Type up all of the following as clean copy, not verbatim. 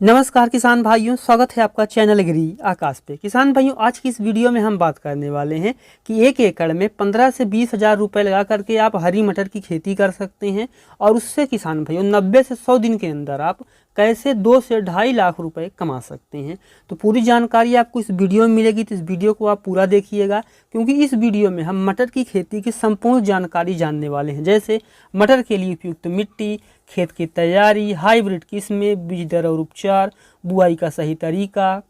नमस्कार किसान भाइयों, स्वागत है आपका चैनल एग्री आकाश पे। किसान भाइयों, आज की इस वीडियो में हम बात करने वाले हैं कि 1 एकड़ में 15 से 20 हज़ार रुपये लगा करके आप हरी मटर की खेती कर सकते हैं और उससे किसान भाइयों 90 से 100 दिन के अंदर आप कैसे 2 से 2.5 लाख रुपए कमा सकते हैं। तो पूरी जानकारी आपको इस वीडियो में मिलेगी, तो इस वीडियो को आप पूरा देखिएगा, क्योंकि इस वीडियो में हम मटर की खेती की संपूर्ण जानकारी जानने वाले हैं। जैसे मटर के लिए उपयुक्त मिट्टी, खेत की तैयारी, हाइब्रिड किस्में, बीज दर और उपचार, बुआई का सही तरीका,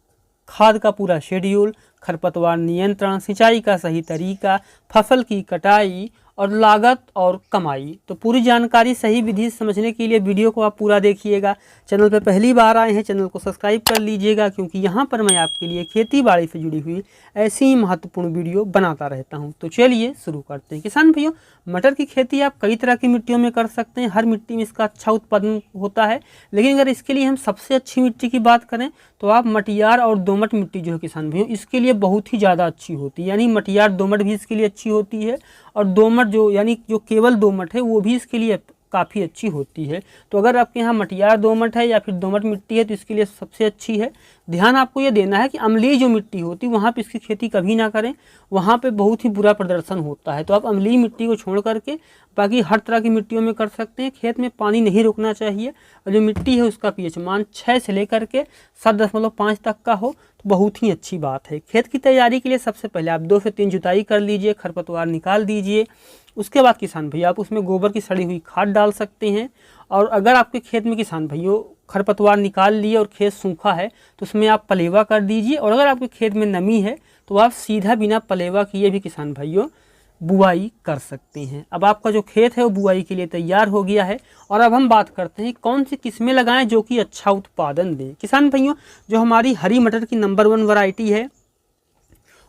खाद का पूरा शेड्यूल, खरपतवार नियंत्रण, सिंचाई का सही तरीका, फसल की कटाई और लागत और कमाई। तो पूरी जानकारी सही विधि से समझने के लिए वीडियो को आप पूरा देखिएगा। चैनल पर पहली बार आए हैं, चैनल को सब्सक्राइब कर लीजिएगा, क्योंकि यहाँ पर मैं आपके लिए खेती बाड़ी से जुड़ी हुई ऐसी ही महत्वपूर्ण वीडियो बनाता रहता हूँ। तो चलिए शुरू करते हैं। किसान भैया, मटर की खेती आप कई तरह की मिट्टियों में कर सकते हैं। हर मिट्टी में इसका अच्छा उत्पादन होता है, लेकिन अगर इसके लिए हम सबसे अच्छी मिट्टी की बात करें तो आप मटियार और दोमट मिट्टी जो है किसान भैया, इसके लिए बहुत ही ज़्यादा अच्छी होती है। यानी मटियार दोमट भी इसके लिए अच्छी होती है, और दोमट जो केवल दोमट है वो भी इसके लिए काफ़ी अच्छी होती है। तो अगर आपके यहाँ मटियार दोमट है या फिर दोमट मिट्टी है तो इसके लिए सबसे अच्छी है। ध्यान आपको ये देना है कि अम्लीय जो मिट्टी होती है वहाँ पे इसकी खेती कभी ना करें, वहाँ पे बहुत ही बुरा प्रदर्शन होता है। तो आप अम्लीय मिट्टी को छोड़ करके बाकी हर तरह की मिट्टियों में कर सकते हैं। खेत में पानी नहीं रुकना चाहिए, और जो मिट्टी है उसका पीएच मान 6 से लेकर के 7.5 तक का हो तो बहुत ही अच्छी बात है। खेत की तैयारी के लिए सबसे पहले आप 2 से 3 जुताई कर लीजिए, खरपतवार निकाल दीजिए। उसके बाद किसान भैया आप उसमें गोबर की सड़ी हुई खाद डाल सकते हैं। और अगर आपके खेत में किसान भाइयों खरपतवार निकाल लिए और खेत सूखा है तो उसमें आप पलेवा कर दीजिए। और अगर आपके खेत में नमी है तो आप सीधा बिना पलेवा किए भी किसान भाइयों बुआई कर सकते हैं। अब आपका जो खेत है वो बुआई के लिए तैयार हो गया है। और अब हम बात करते हैं कौन सी किस्में लगाएं जो कि अच्छा उत्पादन दें। किसान भाइयों, जो हमारी हरी मटर की नंबर 1 वैरायटी है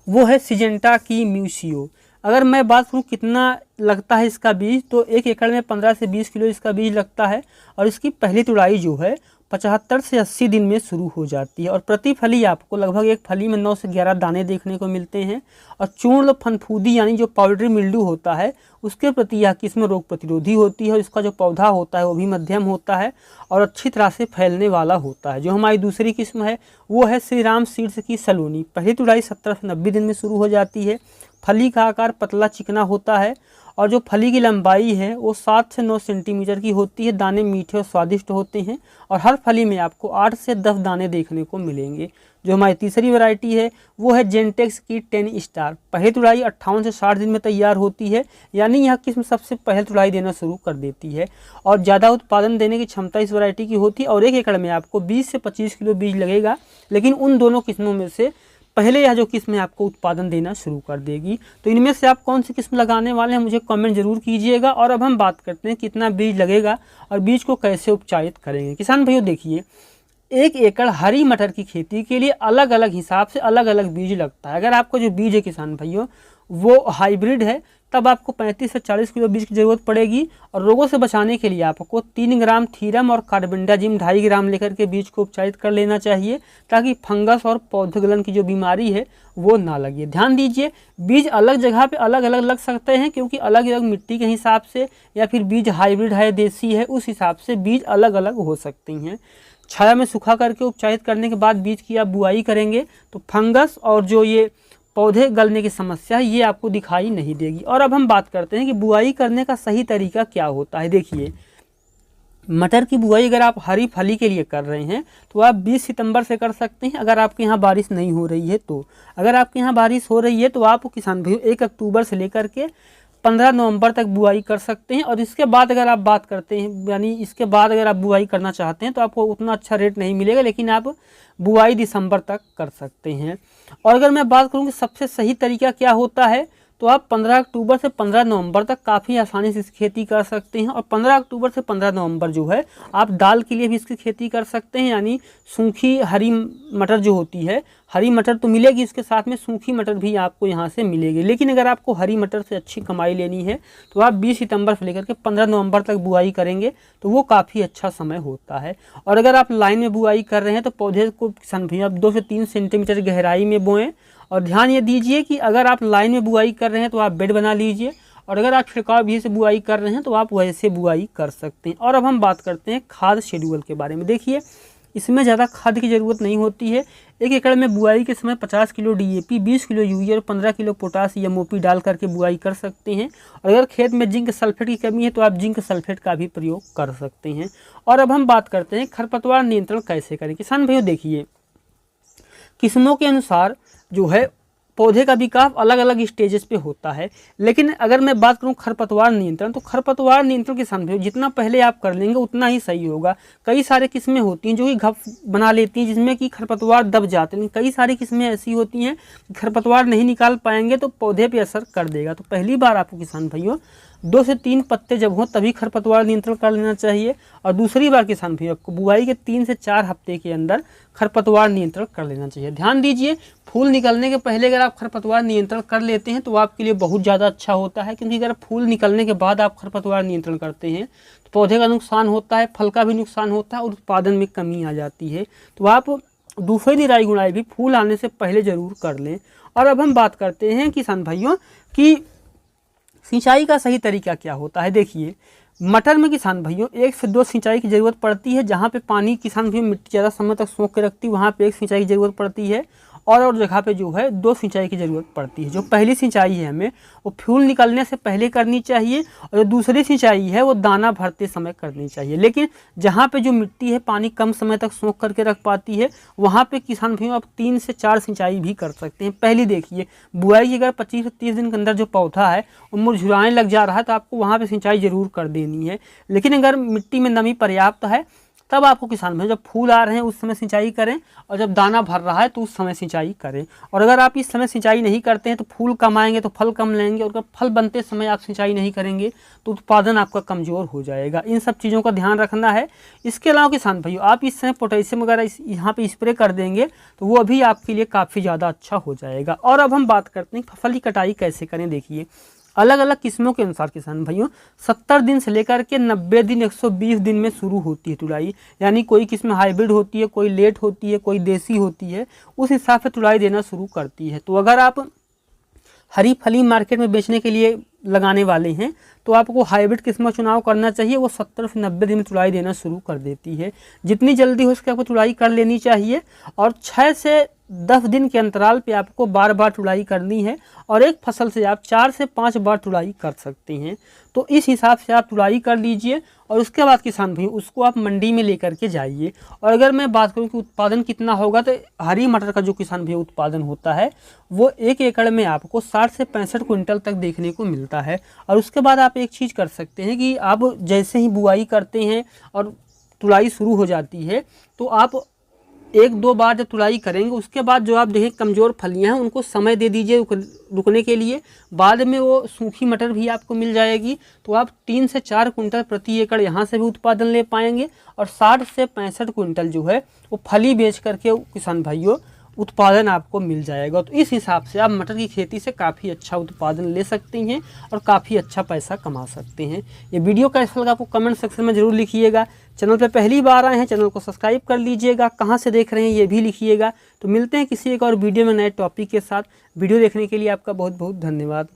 वो है सिजेंटा की म्यूसियो। अगर मैं बात करूँ कितना लगता है इसका बीज, तो 1 एकड़ में 15 से 20 किलो इसका बीज लगता है। और इसकी पहली तुड़ाई जो है 75 से 80 दिन में शुरू हो जाती है। और प्रति फली आपको लगभग एक फली में 9 से 11 दाने देखने को मिलते हैं। और चूर्ण फनफूदी यानी जो पाउडरी मिल्ड्यू होता है उसके प्रति यह किस्म रोग प्रतिरोधी होती है। और इसका जो पौधा होता है वो भी मध्यम होता है और अच्छी तरह से फैलने वाला होता है। जो हमारी दूसरी किस्म है वो है श्री राम सीड्स की सलोनी। पहली तुड़ाई 70 से 90 दिन में शुरू हो जाती है। फली का आकार पतला चिकना होता है और जो फली की लंबाई है वो 7 से 9 सेंटीमीटर की होती है। दाने मीठे और स्वादिष्ट होते हैं और हर फली में आपको 8 से 10 दाने देखने को मिलेंगे। जो हमारी तीसरी वैरायटी है वो है जेंटेक्स की 10 स्टार। पहली तुड़ाई 58 से 60 दिन में तैयार होती है, यानी यह किस्म सबसे पहले तुड़ाई देना शुरू कर देती है और ज़्यादा उत्पादन देने की क्षमता इस वैरायटी की होती है। और 1 एकड़ में आपको 20 से 25 किलो बीज लगेगा, लेकिन उन दोनों किस्मों में से पहले यह जो किस्म है आपको उत्पादन देना शुरू कर देगी। तो इनमें से आप कौन सी किस्म लगाने वाले हैं मुझे कमेंट जरूर कीजिएगा। और अब हम बात करते हैं कितना बीज लगेगा और बीज को कैसे उपचारित करेंगे। किसान भाइयों देखिए, 1 एकड़ हरी मटर की खेती के लिए अलग अलग हिसाब से अलग अलग बीज लगता है। अगर आपको जो बीज है किसान भाइयों वो हाइब्रिड है तब आपको 35 से 40 किलो बीज की ज़रूरत पड़ेगी। और रोगों से बचाने के लिए आपको 3 ग्राम थीरम और कार्बेंडाजिम 2.5 ग्राम लेकर के बीज को उपचारित कर लेना चाहिए, ताकि फंगस और पौधगलन की जो बीमारी है वो ना लगे। ध्यान दीजिए, बीज अलग जगह पे अलग अलग लग सकते हैं, क्योंकि अलग अलग मिट्टी के हिसाब से या फिर बीज हाइब्रिड है देसी है उस हिसाब से बीज अलग अलग हो सकती हैं। छाया में सुखा करके उपचारित करने के बाद बीज की आप बुआई करेंगे तो फंगस और जो ये पौधे गलने की समस्या है ये आपको दिखाई नहीं देगी। और अब हम बात करते हैं कि बुआई करने का सही तरीका क्या होता है। देखिए, मटर की बुआई अगर आप हरी फली के लिए कर रहे हैं तो आप 20 सितंबर से कर सकते हैं, अगर आपके यहाँ बारिश नहीं हो रही है तो। अगर आपके यहाँ बारिश हो रही है तो आप किसान भाइयों 1 अक्टूबर से लेकर के 15 नवंबर तक बुआई कर सकते हैं। और इसके बाद अगर आप बात करते हैं, यानी इसके बाद अगर आप बुआई करना चाहते हैं तो आपको उतना अच्छा रेट नहीं मिलेगा, लेकिन आप बुआई दिसंबर तक कर सकते हैं। और अगर मैं बात करूं कि सबसे सही तरीका क्या होता है, तो आप 15 अक्टूबर से 15 नवंबर तक काफ़ी आसानी से इसकी खेती कर सकते हैं। और 15 अक्टूबर से 15 नवंबर जो है आप दाल के लिए भी इसकी खेती कर सकते हैं, यानी सूखी हरी मटर जो होती है, हरी मटर तो मिलेगी, इसके साथ में सूखी मटर भी आपको यहाँ से मिलेगी। लेकिन अगर आपको हरी मटर से अच्छी कमाई लेनी है तो आप 20 सितंबर से लेकर के 15 नवंबर तक बुआई करेंगे तो वो काफ़ी अच्छा समय होता है। और अगर आप लाइन में बुआई कर रहे हैं तो पौधे को किसान भैया 2 से 3 सेंटीमीटर गहराई में बोएं। और ध्यान ये दीजिए कि अगर आप लाइन में बुआई कर रहे हैं तो आप बेड बना लीजिए, और अगर आप छिड़काव विधि से बुआई कर रहे हैं तो आप वैसे बुआई कर सकते हैं। और अब हम बात करते हैं खाद शेड्यूल के बारे में। देखिए, इसमें ज़्यादा खाद की ज़रूरत नहीं होती है। 1 एकड़ में बुआई के समय 50 किलो DAP, 20 किलो यूरिया और 15 किलो पोटास MOP डाल करके बुआई कर सकते हैं। और अगर खेत में जिंक सल्फेट की कमी है तो आप जिंक सल्फेट का भी प्रयोग कर सकते हैं। और अब हम बात करते हैं खरपतवार नियंत्रण कैसे करें। किसान भाइयों देखिए, किस्मों के अनुसार जो है पौधे का विकास अलग अलग स्टेजेस पे होता है। लेकिन अगर मैं बात करूं खरपतवार नियंत्रण, तो खरपतवार नियंत्रण किसान भाइयों जितना पहले आप कर लेंगे उतना ही सही होगा। कई सारे किस्में होती हैं जो कि घप बना लेती हैं जिसमें कि खरपतवार दब जाते हैं। कई सारी किस्में ऐसी होती हैं कि खरपतवार नहीं निकाल पाएंगे तो पौधे पे असर कर देगा। तो पहली बार आपको किसान भाइयों 2 से 3 पत्ते जब हों तभी खरपतवार नियंत्रण कर लेना चाहिए। और दूसरी बार किसान भाइयों आपको बुआई के 3 से 4 हफ्ते के अंदर खरपतवार नियंत्रण कर लेना चाहिए। ध्यान दीजिए, फूल निकलने के पहले अगर आप खरपतवार नियंत्रण कर लेते हैं तो आपके लिए बहुत ज़्यादा अच्छा होता है, क्योंकि अगर फूल निकलने के बाद आप खरपतवार नियंत्रण करते हैं तो पौधे का नुकसान होता है, फल का भी नुकसान होता है और उत्पादन में कमी आ जाती है। तो आप दूसरी निराई गुड़ाई भी फूल आने से पहले ज़रूर कर लें। और अब हम बात करते हैं किसान भाइयों कि सिंचाई का सही तरीका क्या होता है। देखिए, मटर में किसान भाइयों 1 से 2 सिंचाई की ज़रूरत पड़ती है। जहाँ पे पानी किसान भाइयों मिट्टी ज़्यादा समय तक सोख के रखती है वहाँ पे 1 सिंचाई की ज़रूरत पड़ती है। और जगह पे जो है 2 सिंचाई की ज़रूरत पड़ती है। जो पहली सिंचाई है हमें वो फूल निकलने से पहले करनी चाहिए, और जो दूसरी सिंचाई है वो दाना भरते समय करनी चाहिए। लेकिन जहाँ पे जो मिट्टी है पानी कम समय तक सोख करके रख पाती है वहाँ पे किसान भाइयों आप 3 से 4 सिंचाई भी कर सकते हैं। पहली देखिए, बुआई की अगर 25 से 30 दिन के अंदर जो पौधा है वो मुरझाने लग जा रहा है तो आपको वहाँ पर सिंचाई ज़रूर कर देनी है। लेकिन अगर मिट्टी में नमी पर्याप्त है तब आपको किसान भाई जब फूल आ रहे हैं उस समय सिंचाई करें, और जब दाना भर रहा है तो उस समय सिंचाई करें। और अगर आप इस समय सिंचाई नहीं करते हैं तो फूल कम आएंगे तो फल कम लेंगे, और अगर फल बनते समय आप सिंचाई नहीं करेंगे तो उत्पादन आपका कमज़ोर हो जाएगा। इन सब चीज़ों का ध्यान रखना है। इसके अलावा किसान भाइयों आप इस समय पोटेशियम वगैरह यहाँ पे स्प्रे कर देंगे तो वो अभी आपके लिए काफ़ी ज़्यादा अच्छा हो जाएगा। और अब हम बात करते हैं फसल की कटाई कैसे करें। देखिए, अलग अलग किस्मों के अनुसार किसान भाइयों 70 दिन से लेकर के 90 दिन 120 दिन में शुरू होती है तुड़ाई। यानी कोई किस्म हाइब्रिड होती है, कोई लेट होती है, कोई देसी होती है, उस हिसाब से तुड़ाई देना शुरू करती है। तो अगर आप हरी फली मार्केट में बेचने के लिए लगाने वाले हैं तो आपको हाइब्रिड किस्म का चुनाव करना चाहिए। वो 70 से 90 दिन में तुड़ाई देना शुरू कर देती है। जितनी जल्दी हो सके आपको तुड़ाई कर लेनी चाहिए, और 6 से 10 दिन के अंतराल पे आपको बार बार तुड़ाई करनी है, और एक फसल से आप 4 से 5 बार तुड़ाई कर सकते हैं। तो इस हिसाब से आप तुड़ाई कर लीजिए, और उसके बाद किसान भाई उसको आप मंडी में लेकर के जाइए। और अगर मैं बात करूं कि उत्पादन कितना होगा, तो हरी मटर का जो किसान भाई उत्पादन होता है वो 1 एकड़ में आपको 60 से 65 क्विंटल तक देखने को मिलता है। और उसके बाद आप एक चीज़ कर सकते हैं कि आप जैसे ही बुआई करते हैं और तुड़ाई शुरू हो जाती है तो आप 1-2 बार जब तुड़ाई करेंगे उसके बाद जो आप देखें कमज़ोर फलियां हैं उनको समय दे दीजिए रुकने के लिए। बाद में वो सूखी मटर भी आपको मिल जाएगी, तो आप 3 से 4 कुंटल प्रति एकड़ यहाँ से भी उत्पादन ले पाएंगे, और 60 से 65 कुंटल जो है वो फली बेच करके किसान भाइयों उत्पादन आपको मिल जाएगा। तो इस हिसाब से आप मटर की खेती से काफ़ी अच्छा उत्पादन ले सकते हैं और काफ़ी अच्छा पैसा कमा सकते हैं। ये वीडियो कैसा लगा आपको कमेंट सेक्शन में ज़रूर लिखिएगा। चैनल पर पहली बार आए हैं चैनल को सब्सक्राइब कर लीजिएगा, कहाँ से देख रहे हैं ये भी लिखिएगा। तो मिलते हैं किसी एक और वीडियो में नए टॉपिक के साथ। वीडियो देखने के लिए आपका बहुत बहुत धन्यवाद।